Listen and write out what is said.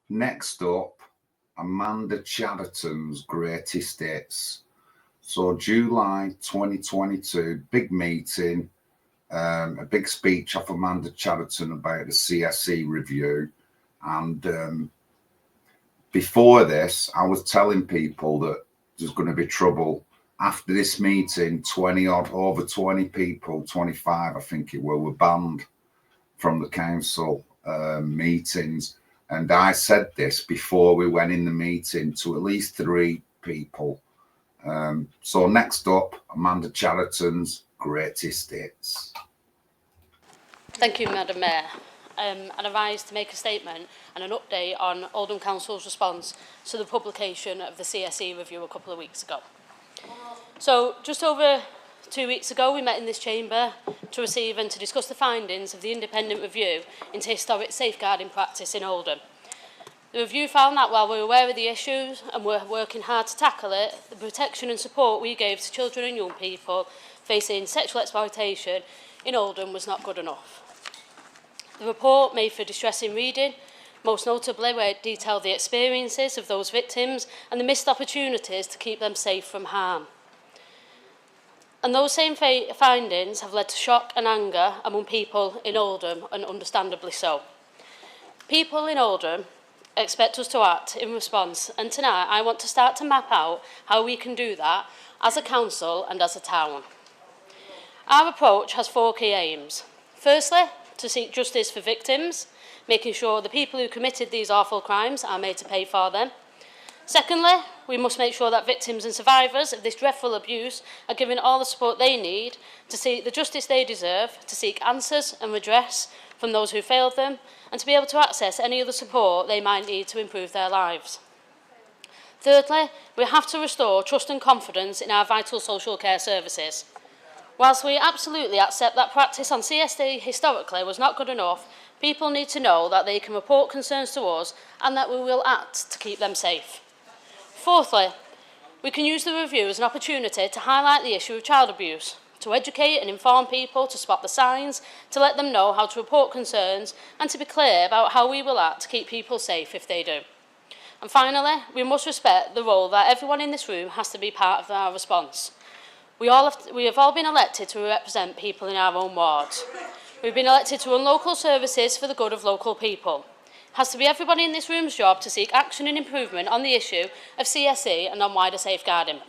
Next up, Amanda Chadderton's greatest hits. So July 2022, big meeting, a big speech off Amanda Chadderton about the CSE review. And before this, I was telling people that there's going to be trouble. After this meeting, over 20 people, 25 I think it were banned from the council meetings. And I said this before we went in the meeting to at least 3 people. So next up, Amanda Chadderton's greatest hits. Thank you, Madam Mayor. And I rise to make a statement and an update on Oldham Council's response to the publication of the CSE review a couple of weeks ago. So just over 2 weeks ago, we met in this chamber to receive and to discuss the findings of the independent review into historic safeguarding practice in Oldham. The review found that while we were aware of the issues and were working hard to tackle it, the protection and support we gave to children and young people facing sexual exploitation in Oldham was not good enough. The report made for distressing reading, most notably where it detailed the experiences of those victims and the missed opportunities to keep them safe from harm. And those same findings have led to shock and anger among people in Oldham, and understandably so. People in Oldham expect us to act in response, and tonight I want to start to map out how we can do that as a council and as a town. Our approach has 4 key aims. Firstly, to seek justice for victims, making sure the people who committed these awful crimes are made to pay for them. Secondly, we must make sure that victims and survivors of this dreadful abuse are given all the support they need to seek the justice they deserve, to seek answers and redress from those who failed them, and to be able to access any other support they might need to improve their lives. Thirdly, we have to restore trust and confidence in our vital social care services. Whilst we absolutely accept that practice on CSD historically was not good enough, people need to know that they can report concerns to us and that we will act to keep them safe. Fourthly, we can use the review as an opportunity to highlight the issue of child abuse, to educate and inform people, to spot the signs, to let them know how to report concerns, and to be clear about how we will act to keep people safe if they do. And finally, we must respect the role that everyone in this room has to be part of our response. We have all been elected to represent people in our own wards. We've been elected to run local services for the good of local people. It has to be everybody in this room's job to seek action and improvement on the issue of CSE and on wider safeguarding.